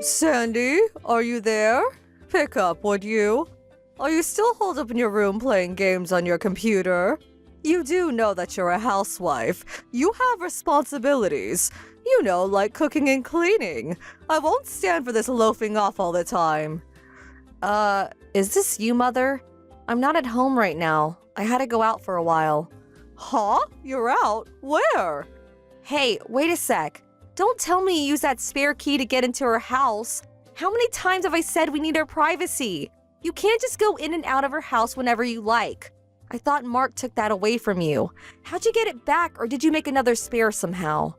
Sandy, are you there? Pick up, would you? Are you still holed up in your room playing games on your computer? You do know that you're a housewife. You have responsibilities. You know, like cooking and cleaning. I won't stand for this loafing off all the time. Is this you, Mother? I'm not at home right now. I had to go out for a while. Huh? You're out? Where? Hey, wait a sec. Don't tell me you used that spare key to get into her house. How many times have I said we need our privacy? You can't just go in and out of her house whenever you like. I thought Mark took that away from you. How'd you get it back, or did you make another spare somehow?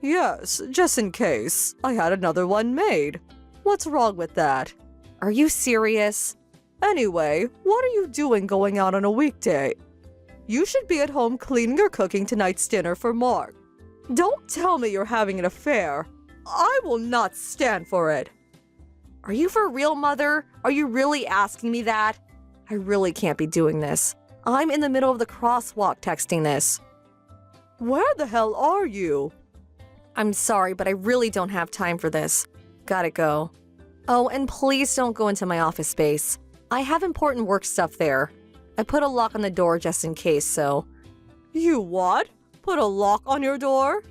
Yes, just in case. I had another one made. What's wrong with that? Are you serious? Anyway, what are you doing going out on a weekday? You should be at home cleaning or cooking tonight's dinner for Mark. Don't tell me you're having an affair. I will not stand for it. Are you for real, Mother? Are you really asking me that? I really can't be doing this. I'm in the middle of the crosswalk texting this. Where the hell are you? I'm sorry, but I really don't have time for this. Gotta go. Oh, and please don't go into my office space. I have important work stuff there. I put a lock on the door just in case, so... You what? Put a lock on your door?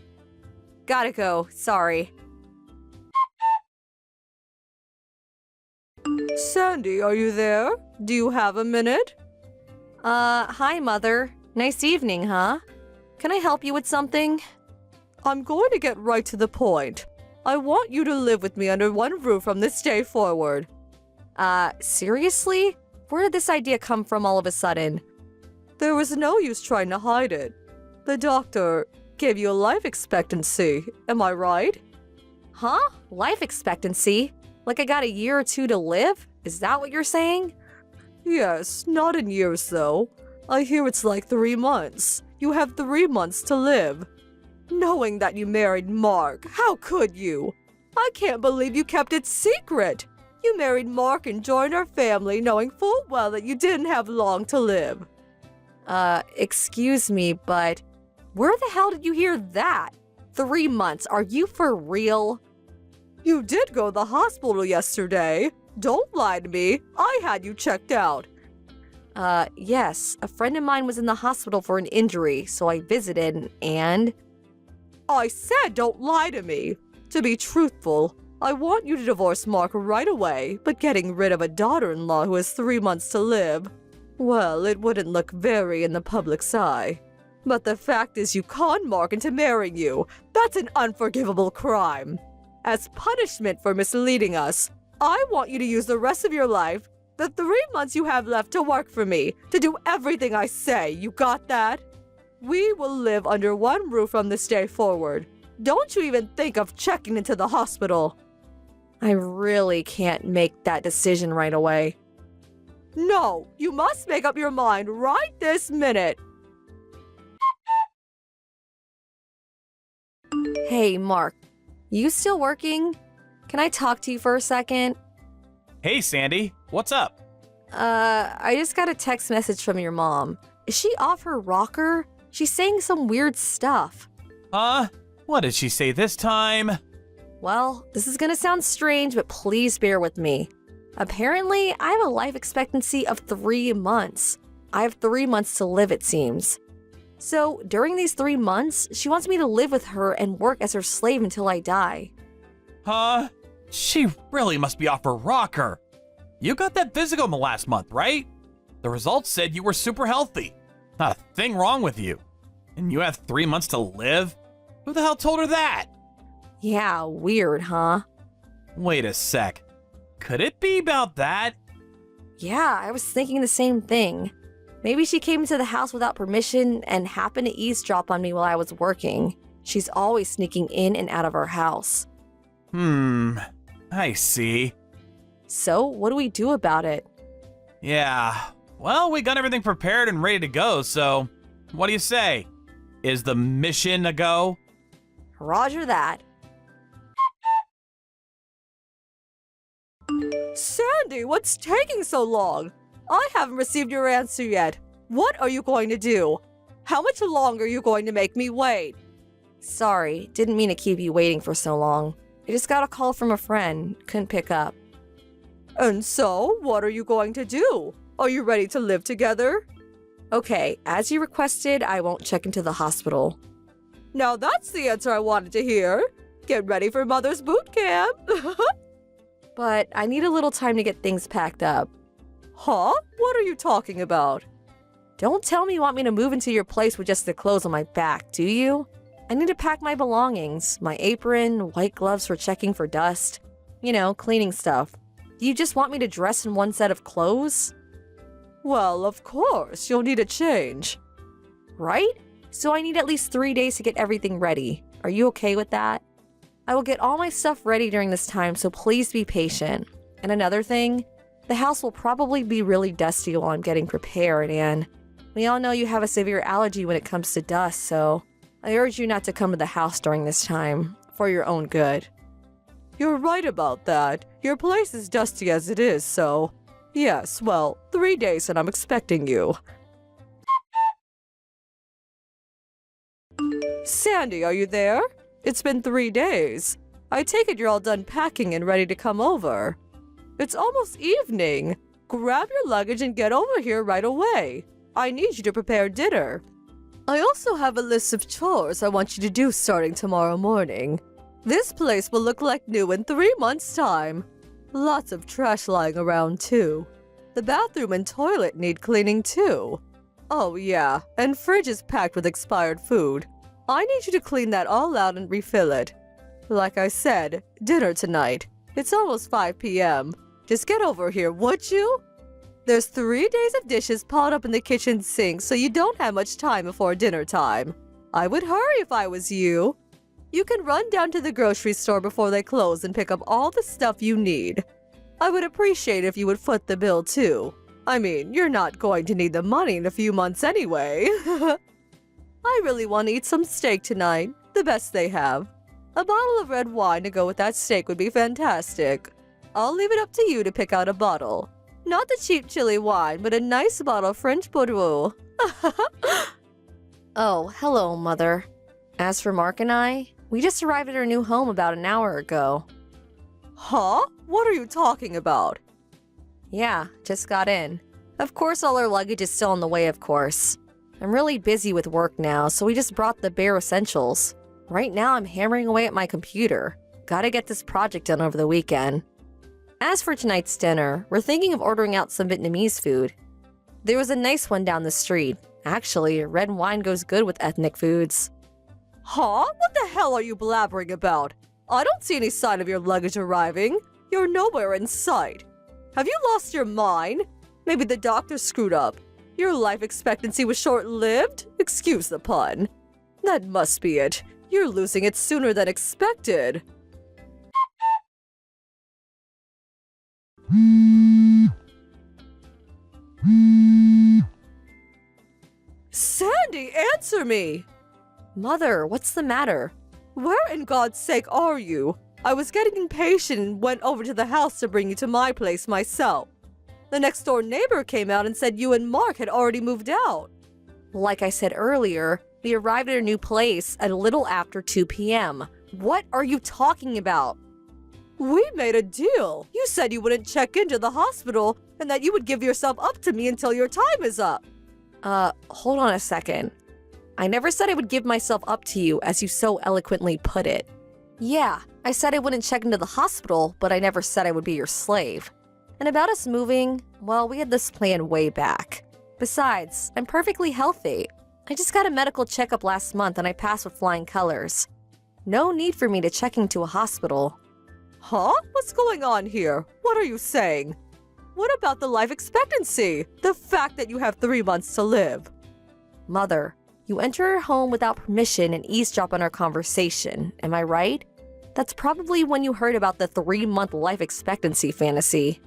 Gotta go, sorry. Sandy, are you there? Do you have a minute? Hi, Mother. Nice evening, huh? Can I help you with something? I'm going to get right to the point. I want you to live with me under one roof from this day forward. Seriously? Where did this idea come from all of a sudden? There was no use trying to hide it. The doctor gave you a life expectancy, am I right? Huh? Life expectancy? Like I got a year or two to live? Is that what you're saying? Yes, not in years though. I hear it's like 3 months. You have 3 months to live. Knowing that you married Mark, how could you? I can't believe you kept it secret. You married Mark and joined our family knowing full well that you didn't have long to live. Excuse me, but where the hell did you hear that? 3 months, are you for real? You did go to the hospital yesterday. Don't lie to me. I had you checked out. Yes. A friend of mine was in the hospital for an injury, so I visited and... I said don't lie to me. To be truthful, I want you to divorce Mark right away, but getting rid of a daughter-in-law who has 3 months to live, well, it wouldn't look very in the public's eye. But the fact is you conned Mark into marrying you. That's an unforgivable crime. As punishment for misleading us, I want you to use the rest of your life, the 3 months you have left, to work for me, to do everything I say. You got that? We will live under one roof from this day forward. Don't you even think of checking into the hospital. I really can't make that decision right away. No, you must make up your mind right this minute. Hey, Mark. You still working? Can I talk to you for a second? Hey, Sandy. What's up? I just got a text message from your mom. Is she off her rocker? She's saying some weird stuff. What did she say this time? Well, this is gonna sound strange, but please bear with me. Apparently, I have a life expectancy of 3 months. I have 3 months to live, it seems. So, during these 3 months, she wants me to live with her and work as her slave until I die. Huh? She really must be off her rocker. You got that physical last month, right? The results said you were super healthy. Not a thing wrong with you. And you have 3 months to live? Who the hell told her that? Yeah, weird, huh? Wait a sec. Could it be about that? Yeah, I was thinking the same thing. Maybe she came into the house without permission and happened to eavesdrop on me while I was working. She's always sneaking in and out of our house. I see. So, what do we do about it? Yeah, well, we got everything prepared and ready to go, so what do you say? Is the mission a go? Roger that. Sandy, what's taking so long? I haven't received your answer yet. What are you going to do? How much longer are you going to make me wait? Sorry, didn't mean to keep you waiting for so long. I just got a call from a friend. Couldn't pick up. And so, what are you going to do? Are you ready to live together? Okay, as you requested, I won't check into the hospital. Now that's the answer I wanted to hear. Get ready for Mother's boot camp. But I need a little time to get things packed up. Huh? What are you talking about? Don't tell me you want me to move into your place with just the clothes on my back, do you? I need to pack my belongings, my apron, white gloves for checking for dust. You know, cleaning stuff. Do you just want me to dress in one set of clothes? Well, of course, you'll need a change. Right? So I need at least 3 days to get everything ready. Are you okay with that? I will get all my stuff ready during this time, so please be patient. And another thing, the house will probably be really dusty while I'm getting prepared, and we all know you have a severe allergy when it comes to dust, so I urge you not to come to the house during this time, for your own good. You're right about that. Your place is dusty as it is, so... Yes, well, 3 days and I'm expecting you. Sandy, are you there? It's been 3 days. I take it you're all done packing and ready to come over. It's almost evening. Grab your luggage and get over here right away. I need you to prepare dinner. I also have a list of chores I want you to do starting tomorrow morning. This place will look like new in 3 months' time. Lots of trash lying around, too. The bathroom and toilet need cleaning, too. Oh, yeah, and fridge is packed with expired food. I need you to clean that all out and refill it. Like I said, dinner tonight. It's almost 5 p.m. Just get over here, would you? There's 3 days of dishes piled up in the kitchen sink, so you don't have much time before dinner time. I would hurry if I was you. You can run down to the grocery store before they close and pick up all the stuff you need. I would appreciate if you would foot the bill, too. I mean, you're not going to need the money in a few months anyway. I really want to eat some steak tonight, the best they have. A bottle of red wine to go with that steak would be fantastic. I'll leave it up to you to pick out a bottle. Not the cheap chili wine, but a nice bottle of French Bordeaux. Oh, hello, Mother. As for Mark and I, we just arrived at our new home about an hour ago. Huh? What are you talking about? Yeah, just got in. Of course, all our luggage is still on the way, of course. I'm really busy with work now, so we just brought the bare essentials. Right now, I'm hammering away at my computer. Gotta get this project done over the weekend. As for tonight's dinner, we're thinking of ordering out some Vietnamese food. There was a nice one down the street. Actually, red wine goes good with ethnic foods. Huh? What the hell are you blabbering about? I don't see any sign of your luggage arriving. You're nowhere in sight. Have you lost your mind? Maybe the doctor screwed up. Your life expectancy was short-lived? Excuse the pun. That must be it. You're losing it sooner than expected. Sandy, answer me! Mother, what's the matter? Where in God's sake are you? I was getting impatient and went over to the house to bring you to my place myself. The next-door neighbor came out and said you and Mark had already moved out. Like I said earlier, we arrived at our new place at a little after 2 p.m. What are you talking about? We made a deal. You said you wouldn't check into the hospital and that you would give yourself up to me until your time is up. Hold on a second. I never said I would give myself up to you, as you so eloquently put it. Yeah, I said I wouldn't check into the hospital, but I never said I would be your slave. And about us moving, well, we had this plan way back. Besides, I'm perfectly healthy. I just got a medical checkup last month and I passed with flying colors. No need for me to check into a hospital. Huh? What's going on here? What are you saying? What about the life expectancy? The fact that you have 3 months to live? Mother, you enter our home without permission and eavesdrop on our conversation, am I right? That's probably when you heard about the 3-month life expectancy fantasy.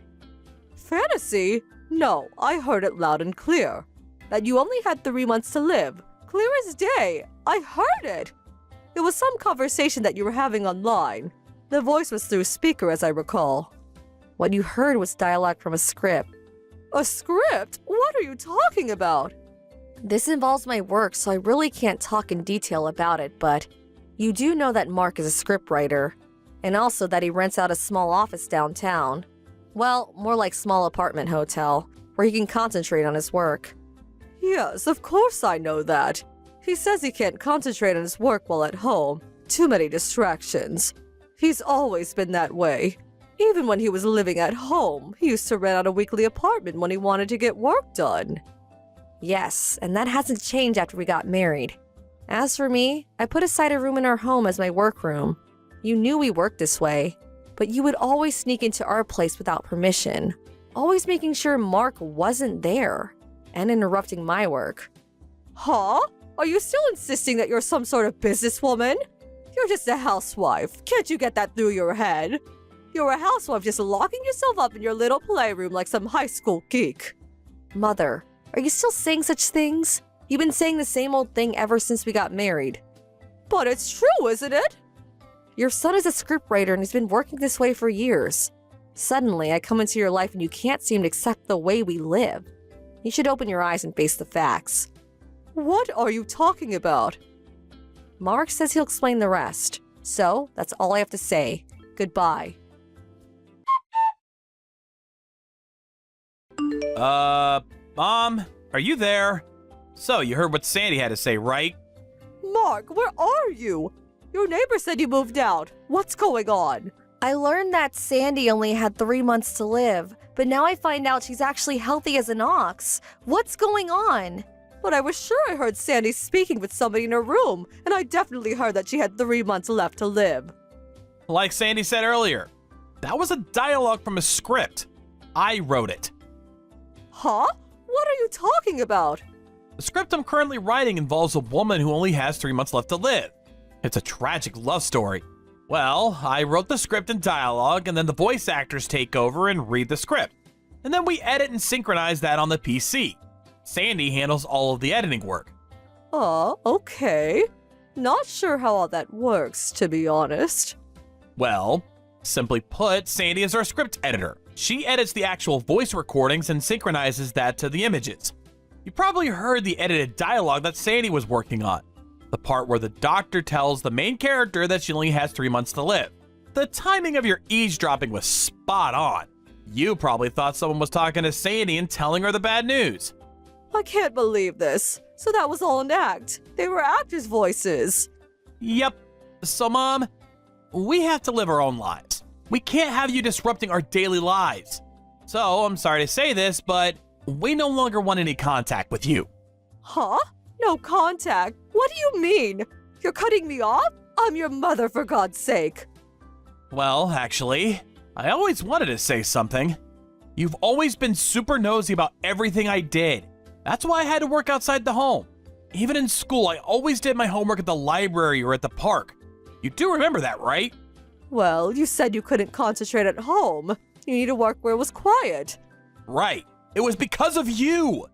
Fantasy? No, I heard it loud and clear. That you only had 3 months to live. Clear as day. I heard it. It was some conversation that you were having online. The voice was through speaker, as I recall. What you heard was dialogue from a script. A script? What are you talking about? This involves my work, so I really can't talk in detail about it, but you do know that Mark is a scriptwriter. And also that he rents out a small office downtown. Well, more like small apartment hotel, where he can concentrate on his work. Yes, of course I know that. He says he can't concentrate on his work while at home. Too many distractions. He's always been that way. Even when he was living at home, he used to rent out a weekly apartment when he wanted to get work done. Yes, and that hasn't changed after we got married. As for me, I put aside a room in our home as my workroom. You knew we worked this way, but you would always sneak into our place without permission, always making sure Mark wasn't there, and interrupting my work. Huh? Are you still insisting that you're some sort of businesswoman? You're just a housewife. Can't you get that through your head? You're a housewife just locking yourself up in your little playroom like some high school geek. Mother, are you still saying such things? You've been saying the same old thing ever since we got married. But it's true, isn't it? Your son is a scriptwriter and he's been working this way for years. Suddenly, I come into your life and you can't seem to accept the way we live. You should open your eyes and face the facts. What are you talking about? Mark says he'll explain the rest. So, that's all I have to say. Goodbye. Mom, are you there? So, you heard what Sandy had to say, right? Mark, where are you? Your neighbor said you moved out. What's going on? I learned that Sandy only had 3 months to live, but now I find out she's actually healthy as an ox. What's going on? But I was sure I heard Sandy speaking with somebody in her room, and I definitely heard that she had 3 months left to live. Like Sandy said earlier, that was a dialogue from a script. I wrote it. Huh? What are you talking about? The script I'm currently writing involves a woman who only has 3 months left to live. It's a tragic love story. Well, I wrote the script and dialogue, and then the voice actors take over and read the script. And then we edit and synchronize that on the PC. Sandy handles all of the editing work. Oh, okay. Not sure how all that works, to be honest. Well, simply put, Sandy is our script editor. She edits the actual voice recordings and synchronizes that to the images. You probably heard the edited dialogue that Sandy was working on. The part where the doctor tells the main character that she only has 3 months to live. The timing of your eavesdropping was spot on. You probably thought someone was talking to Sandy and telling her the bad news. I can't believe this. So that was all an act. They were actors' voices. Yep. So, Mom, we have to live our own lives. We can't have you disrupting our daily lives. So, I'm sorry to say this, but we no longer want any contact with you. Huh? No contact? What do you mean? You're cutting me off? I'm your mother, for God's sake. Well, actually, I always wanted to say something. You've always been super nosy about everything I did. That's why I had to work outside the home. Even in school, I always did my homework at the library or at the park. You do remember that, right? Well, you said you couldn't concentrate at home. You need to work where it was quiet. Right. It was because of you.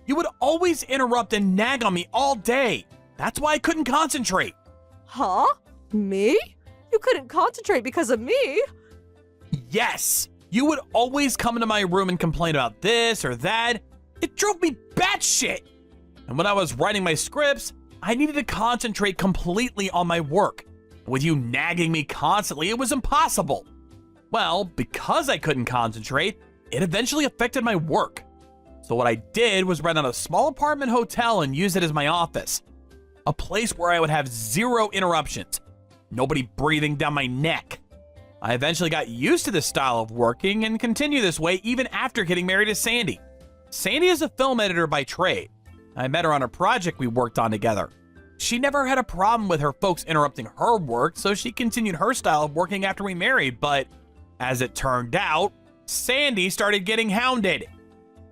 You would always interrupt and nag on me all day. That's why I couldn't concentrate. Huh? Me? You couldn't concentrate because of me? Yes. You would always come into my room and complain about this or that. It drove me batshit. And when I was writing my scripts, I needed to concentrate completely on my work. With you nagging me constantly, it was impossible. Well, because I couldn't concentrate, it eventually affected my work. So what I did was rent out a small apartment hotel and use it as my office. A place where I would have 0 interruptions. Nobody breathing down my neck. I eventually got used to this style of working and continue this way even after getting married to Sandy. Sandy is a film editor by trade. I met her on a project we worked on together. She never had a problem with her folks interrupting her work, so she continued her style of working after we married, but as it turned out, Sandy started getting hounded.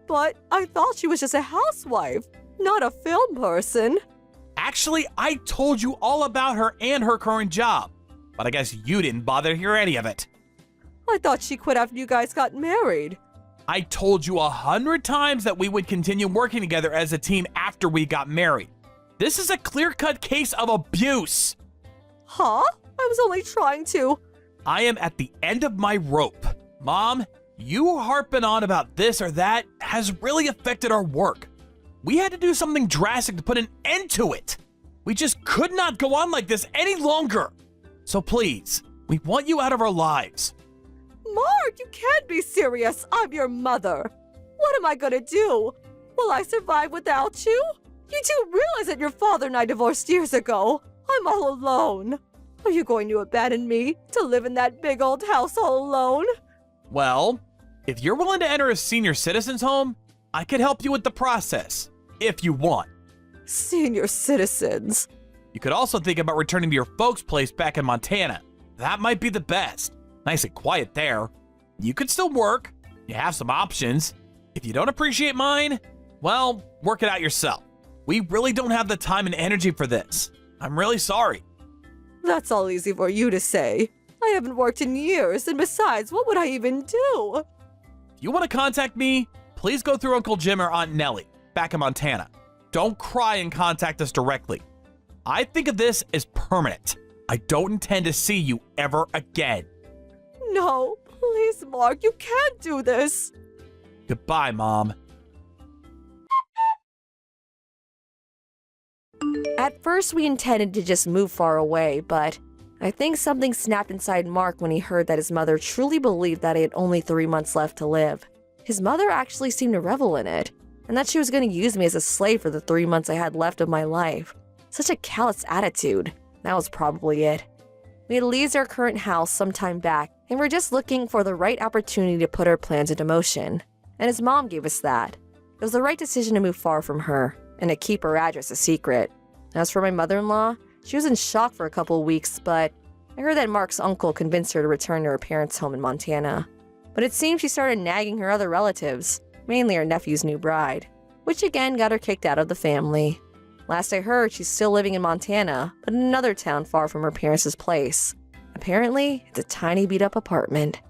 But I thought she was just a housewife, not a film person. Actually, I told you all about her and her current job, but I guess you didn't bother to hear any of it. I thought she quit after you guys got married. I told you 100 times that we would continue working together as a team after we got married. This is a clear-cut case of abuse. Huh? I was only trying to. I am at the end of my rope. Mom, you harping on about this or that has really affected our work. We had to do something drastic to put an end to it. We just could not go on like this any longer. So please, We want you out of our lives. Mark, you can't be serious. I'm your mother. What am I gonna do? Will I survive without you? You do realize that your father and I divorced years ago. I'm all alone. Are you going to abandon me to live in that big old house all alone? Well, if you're willing to enter a senior citizen's home, I could help you with the process, if you want. Senior citizens. You could also think about returning to your folks' place back in Montana. That might be the best. Nice and quiet there. You could still work. You have some options. If you don't appreciate mine, well, work it out yourself. We really don't have the time and energy for this. I'm really sorry. That's all easy for you to say. I haven't worked in years, and besides, what would I even do? If you want to contact me, please go through Uncle Jim or Aunt Nellie back in Montana. Don't cry and contact us directly. I think of this as permanent. I don't intend to see you ever again. No, please, Mark, you can't do this. Goodbye, Mom. At first, we intended to just move far away, but I think something snapped inside Mark when he heard that his mother truly believed that he had only 3 months left to live. His mother actually seemed to revel in it, and that she was going to use me as a slave for the 3 months I had left of my life. Such a callous attitude. That was probably it. We had leased our current house some time back, and we're just looking for the right opportunity to put our plans into motion. And his mom gave us that. It was the right decision to move far from her, and to keep her address a secret. As for my mother-in-law, she was in shock for a couple of weeks, but I heard that Mark's uncle convinced her to return to her parents' home in Montana. But it seems she started nagging her other relatives, mainly her nephew's new bride, which again got her kicked out of the family. Last I heard, she's still living in Montana, but in another town far from her parents' place. Apparently, it's a tiny beat-up apartment.